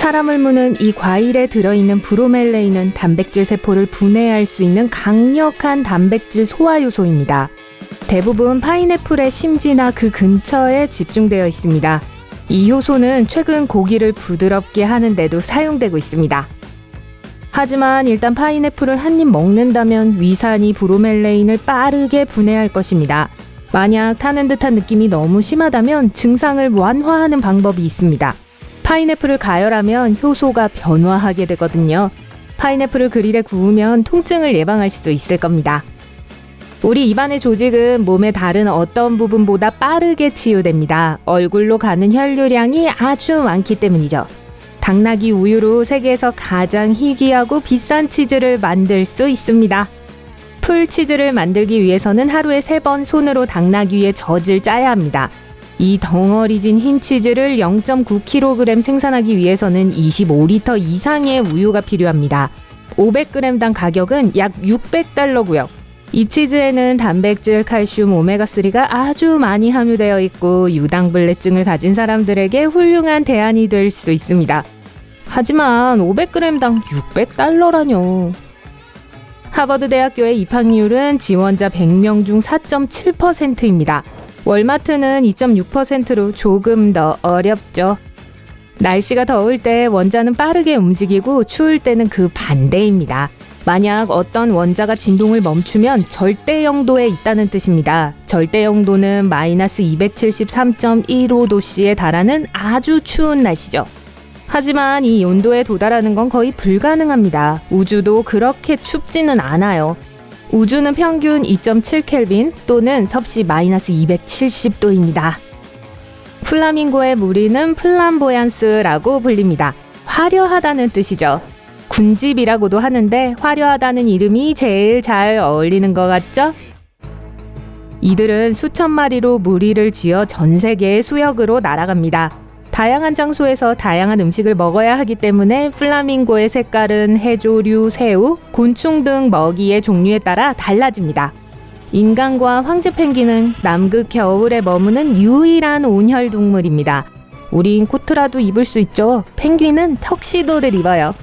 사람을 무는 이 과일에 들어있는 브로멜레인은 단백질 세포를 분해할 수 있는 강력한 단백질 소화 요소입니다. 대부분 파인애플의 심지나 그 근처에 집중되어 있습니다. 이 효소는 최근 고기를 부드럽게 하는 데도 사용되고 있습니다. 하지만 일단 파인애플을 한 입 먹는다면 위산이 브로멜레인을 빠르게 분해할 것입니다. 만약 타는 듯한 느낌이 너무 심하다면 증상을 완화하는 방법이 있습니다. 파인애플을 가열하면 효소가 변화하게 되거든요. 파인애플을 그릴에 구우면 통증을 예방할 수 있을 겁니다. 우리 입안의 조직은 몸의 다른 어떤 부분보다 빠르게 치유됩니다. 얼굴로 가는 혈류량이 아주 많기 때문이죠. 당나귀 우유로 세계에서 가장 희귀하고 비싼 치즈를 만들 수 있습니다. 풀 치즈를 만들기 위해서는 하루에 3번 손으로 당나귀의 젖을 짜야 합니다. 이 덩어리진 흰 치즈를 0.9kg 생산하기 위해서는 25리터 이상의 우유가 필요합니다. 500g당 가격은 약 $600고요. 이 치즈에는 단백질, 칼슘, 오메가3가 아주 많이 함유되어 있고 유당불내증을 가진 사람들에게 훌륭한 대안이 될 수 있습니다. 하지만 500g당 $600라뇨. 하버드 대학교의 입학률은 지원자 100명 중 4.7%입니다. 월마트는 2.6%로 조금 더 어렵죠. 날씨가 더울 때 원자는 빠르게 움직이고 추울 때는 그 반대입니다. 만약 어떤 원자가 진동을 멈추면 절대 영도에 있다는 뜻입니다. 절대 영도는 마이너스 273.15도씨에 달하는 아주 추운 날씨죠. 하지만 이 온도에 도달하는 건 거의 불가능합니다. 우주도 그렇게 춥지는 않아요. 우주는 평균 2.7켈빈 또는 섭씨 마이너스 270도입니다. 플라밍고의 무리는 플람보얀스라고 불립니다. 화려하다는 뜻이죠. 군집이라고도 하는데 화려하다는 이름이 제일 잘 어울리는 것 같죠? 이들은 수천 마리로 무리를 지어 전 세계의 수역으로 날아갑니다. 다양한 장소에서 다양한 음식을 먹어야 하기 때문에 플라밍고의 색깔은 해조류, 새우, 곤충 등 먹이의 종류에 따라 달라집니다. 인간과 황제 펭귄은 남극 겨울에 머무는 유일한 온혈 동물입니다. 우린 코트라도 입을 수 있죠. 펭귄은 턱시도를 입어요.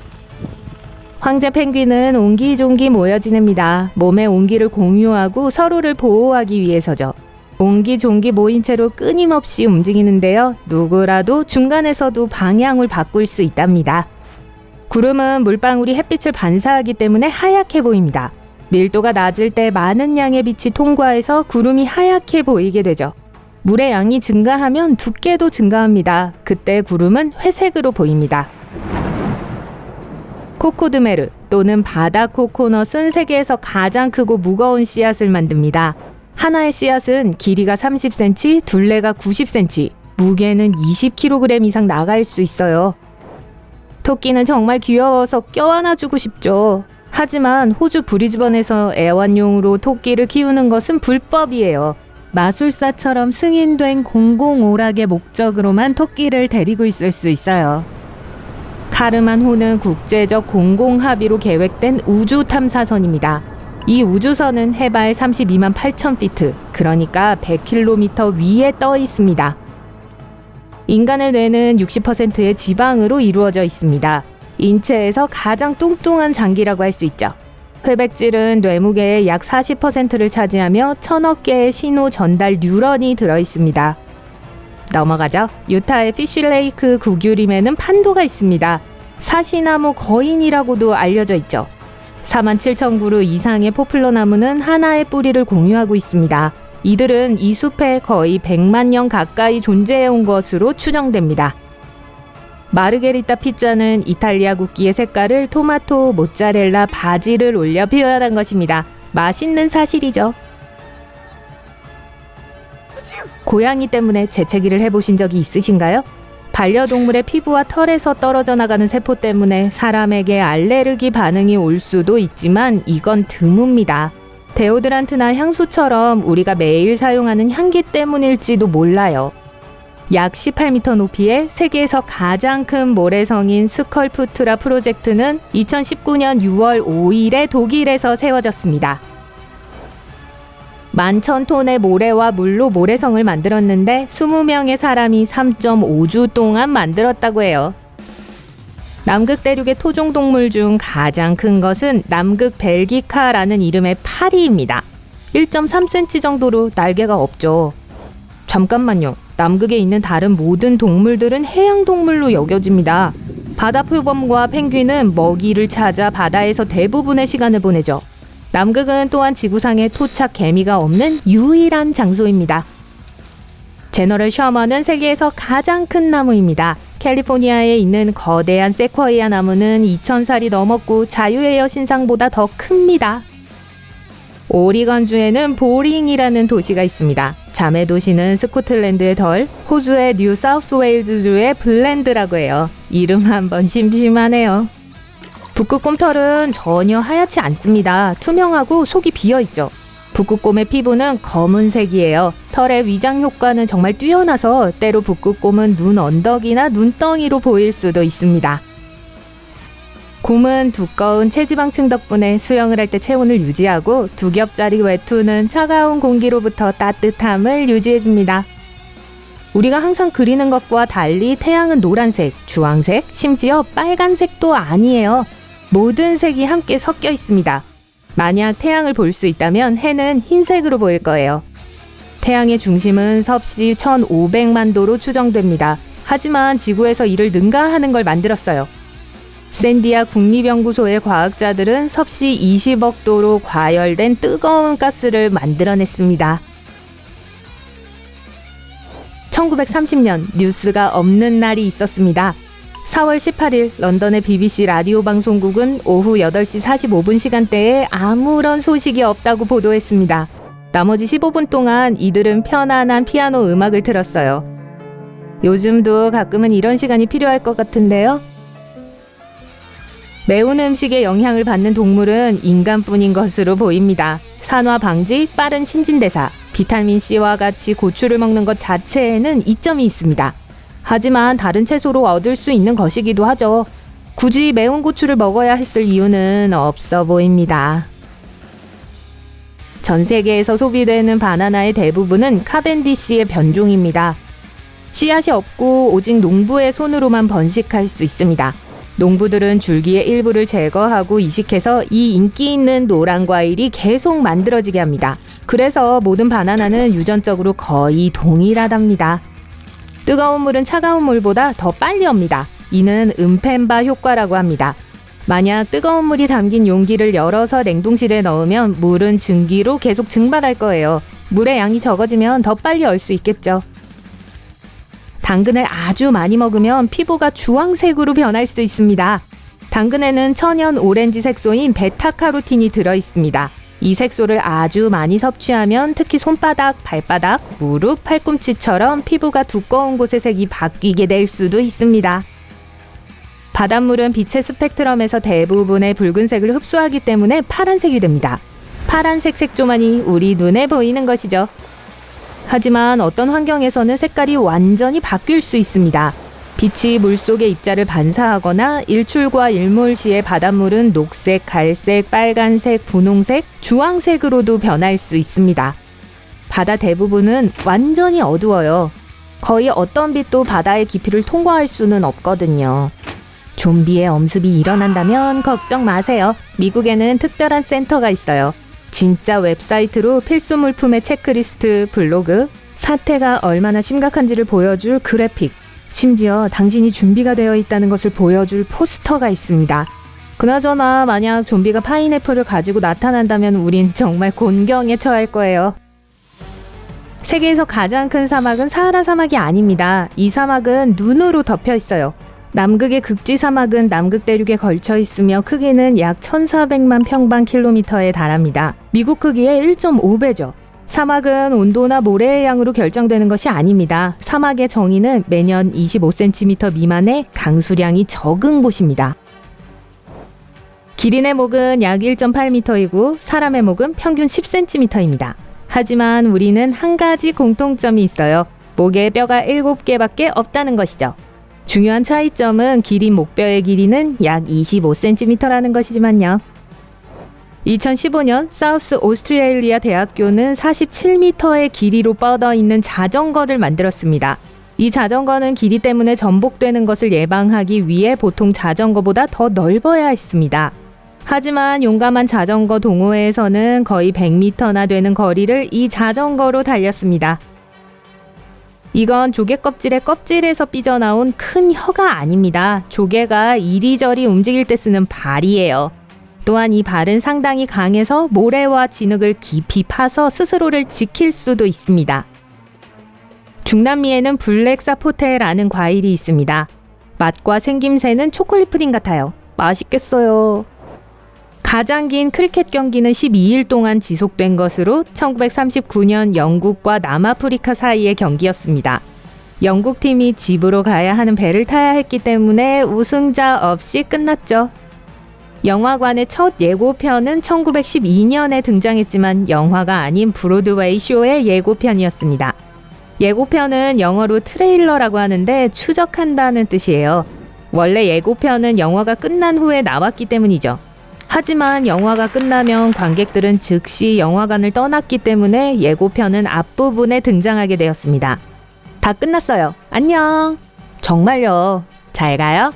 황제 펭귄은 옹기종기 모여 지냅니다. 몸의 온기를 공유하고 서로를 보호하기 위해서죠. 옹기종기 모인 채로 끊임없이 움직이는데요. 누구라도 중간에서도 방향을 바꿀 수 있답니다. 구름은 물방울이 햇빛을 반사하기 때문에 하얗게 보입니다. 밀도가 낮을 때 많은 양의 빛이 통과해서 구름이 하얗게 보이게 되죠. 물의 양이 증가하면 두께도 증가합니다. 그때 구름은 회색으로 보입니다. 코코드메르 또는 바다 코코넛은 세계에서 가장 크고 무거운 씨앗을 만듭니다. 하나의 씨앗은 길이가 30cm, 둘레가 90cm, 무게는 20kg 이상 나갈 수 있어요. 토끼는 정말 귀여워서 껴안아주고 싶죠. 하지만 호주 브리즈번에서 애완용으로 토끼를 키우는 것은 불법이에요. 마술사처럼 승인된 공공오락의 목적으로만 토끼를 데리고 있을 수 있어요. 카르만호는 국제적 공공합의로 계획된 우주 탐사선입니다. 이 우주선은 해발 32만 8천 피트, 그러니까 100km 위에 떠 있습니다. 인간의 뇌는 60%의 지방으로 이루어져 있습니다. 인체에서 가장 뚱뚱한 장기라고 할 수 있죠. 회백질은 뇌무게의 약 40%를 차지하며 1000억 개의 신호 전달 뉴런이 들어있습니다. 넘어가죠. 유타의 피쉬레이크 구규림에는 판도가 있습니다. 사시나무 거인이라고도 알려져 있죠. 47,000그루 이상의 포플러 나무는 하나의 뿌리를 공유하고 있습니다. 이들은 이 숲에 거의 100만 년 가까이 존재해온 것으로 추정됩니다. 마르게리타 피자는 이탈리아 국기의 색깔을 토마토, 모짜렐라, 바질을 올려 표현한 것입니다. 맛있는 사실이죠. 고양이 때문에 재채기를 해보신 적이 있으신가요? 반려동물의 피부와 털에서 떨어져 나가는 세포 때문에 사람에게 알레르기 반응이 올 수도 있지만 이건 드뭅니다. 데오드란트나 향수처럼 우리가 매일 사용하는 향기 때문일지도 몰라요. 약 18m 높이의 세계에서 가장 큰 모래성인 스컬프투라 프로젝트는 2019년 6월 5일에 독일에서 세워졌습니다. 11,000톤의 모래와 물로 모래성을 만들었는데 20명의 사람이 3.5주 동안 만들었다고 해요. 남극 대륙의 토종 동물 중 가장 큰 것은 남극 벨기카라는 이름의 파리입니다. 1.3cm 정도로 날개가 없죠. 잠깐만요. 남극에 있는 다른 모든 동물들은 해양 동물로 여겨집니다. 바다 표범과 펭귄은 먹이를 찾아 바다에서 대부분의 시간을 보내죠. 남극은 또한 지구상에 토착 개미가 없는 유일한 장소입니다. 제너럴 셔먼은 세계에서 가장 큰 나무입니다. 캘리포니아에 있는 거대한 세쿼이아 나무는 2,000살이 넘었고 자유의 여신상보다 더 큽니다. 오리건주에는 보링이라는 도시가 있습니다. 자매 도시는 스코틀랜드의 덜, 호주의 뉴 사우스 웨일즈주의 블랜드라고 해요. 이름 한번 심심하네요. 북극곰털은 전혀 하얗지 않습니다. 투명하고 속이 비어있죠. 북극곰의 피부는 검은색이에요. 털의 위장 효과는 정말 뛰어나서 때로 북극곰은 눈 언덕이나 눈덩이로 보일 수도 있습니다. 곰은 두꺼운 체지방층 덕분에 수영을 할 때 체온을 유지하고 두 겹짜리 외투는 차가운 공기로부터 따뜻함을 유지해줍니다. 우리가 항상 그리는 것과 달리 태양은 노란색, 주황색, 심지어 빨간색도 아니에요. 모든 색이 함께 섞여 있습니다. 만약 태양을 볼 수 있다면 해는 흰색으로 보일 거예요. 태양의 중심은 섭씨 1500만 도로 추정됩니다. 하지만 지구에서 이를 능가하는 걸 만들었어요. 샌디아 국립연구소의 과학자들은 섭씨 20억 도로 과열된 뜨거운 가스를 만들어냈습니다. 1930년 뉴스가 없는 날이 있었습니다. 4월 18일 런던의 BBC 라디오 방송국은 오후 8시 45분 시간대에 아무런 소식이 없다고 보도했습니다. 나머지 15분 동안 이들은 편안한 피아노 음악을 들었어요. 요즘도 가끔은 이런 시간이 필요할 것 같은데요. 매운 음식에 영향을 받는 동물은 인간뿐인 것으로 보입니다. 산화 방지, 빠른 신진대사, 비타민C와 같이 고추를 먹는 것 자체에는 이점이 있습니다. 하지만 다른 채소로 얻을 수 있는 것이기도 하죠. 굳이 매운 고추를 먹어야 했을 이유는 없어 보입니다. 전 세계에서 소비되는 바나나의 대부분은 카벤디시의 변종입니다. 씨앗이 없고 오직 농부의 손으로만 번식할 수 있습니다. 농부들은 줄기의 일부를 제거하고 이식해서 이 인기 있는 노란 과일이 계속 만들어지게 합니다. 그래서 모든 바나나는 유전적으로 거의 동일하답니다. 뜨거운 물은 차가운 물보다 더 빨리 옵니다. 이는 은펜바 효과라고 합니다. 만약 뜨거운 물이 담긴 용기를 열어서 냉동실에 넣으면 물은 증기로 계속 증발할 거예요. 물의 양이 적어지면 더 빨리 얼 수 있겠죠. 당근을 아주 많이 먹으면 피부가 주황색으로 변할 수 있습니다. 당근에는 천연 오렌지 색소인 베타카로틴이 들어있습니다. 이 색소를 아주 많이 섭취하면 특히 손바닥, 발바닥, 무릎, 팔꿈치처럼 피부가 두꺼운 곳의 색이 바뀌게 될 수도 있습니다. 바닷물은 빛의 스펙트럼에서 대부분의 붉은색을 흡수하기 때문에 파란색이 됩니다. 파란색 색조만이 우리 눈에 보이는 것이죠. 하지만 어떤 환경에서는 색깔이 완전히 바뀔 수 있습니다. 빛이 물속의 입자를 반사하거나 일출과 일몰 시에 바닷물은 녹색, 갈색, 빨간색, 분홍색, 주황색으로도 변할 수 있습니다. 바다 대부분은 완전히 어두워요. 거의 어떤 빛도 바다의 깊이를 통과할 수는 없거든요. 좀비의 엄습이 일어난다면 걱정 마세요. 미국에는 특별한 센터가 있어요. 진짜 웹사이트로 필수 물품의 체크리스트, 블로그, 사태가 얼마나 심각한지를 보여줄 그래픽, 심지어 당신이 준비가 되어 있다는 것을 보여줄 포스터가 있습니다. 그나저나 만약 좀비가 파인애플을 가지고 나타난다면 우린 정말 곤경에 처할 거예요. 세계에서 가장 큰 사막은 사하라 사막이 아닙니다. 이 사막은 눈으로 덮여 있어요. 남극의 극지 사막은 남극 대륙에 걸쳐 있으며 크기는 약 1,400만 평방킬로미터에 달합니다. 미국 크기의 1.5배죠. 사막은 온도나 모래의 양으로 결정되는 것이 아닙니다. 사막의 정의는 매년 25cm 미만의 강수량이 적은 곳입니다. 기린의 목은 약 1.8m이고 사람의 목은 평균 10cm입니다. 하지만 우리는 한 가지 공통점이 있어요. 목에 뼈가 7개밖에 없다는 것이죠. 중요한 차이점은 기린 목뼈의 길이는 약 25cm라는 것이지만요. 2015년 사우스 오스트레일리아 대학교는 47m의 길이로 뻗어 있는 자전거를 만들었습니다. 이 자전거는 길이 때문에 전복되는 것을 예방하기 위해 보통 자전거보다 더 넓어야 했습니다. 하지만 용감한 자전거 동호회에서는 거의 100m나 되는 거리를 이 자전거로 달렸습니다. 이건 조개 껍질의 껍질에서 삐져나온 큰 혀가 아닙니다. 조개가 이리저리 움직일 때 쓰는 발이에요. 또한 이 발은 상당히 강해서 모래와 진흙을 깊이 파서 스스로를 지킬 수도 있습니다. 중남미에는 블랙 사포테라는 과일이 있습니다. 맛과 생김새는 초콜릿 푸딩 같아요. 맛있겠어요. 가장 긴 크리켓 경기는 12일 동안 지속된 것으로 1939년 영국과 남아프리카 사이의 경기였습니다. 영국팀이 집으로 가야 하는 배를 타야 했기 때문에 우승자 없이 끝났죠. 영화관의 첫 예고편은 1912년에 등장했지만 영화가 아닌 브로드웨이 쇼의 예고편이었습니다. 예고편은 영어로 트레일러라고 하는데 추적한다는 뜻이에요. 원래 예고편은 영화가 끝난 후에 나왔기 때문이죠. 하지만 영화가 끝나면 관객들은 즉시 영화관을 떠났기 때문에 예고편은 앞부분에 등장하게 되었습니다. 다 끝났어요. 안녕. 정말요. 잘 가요.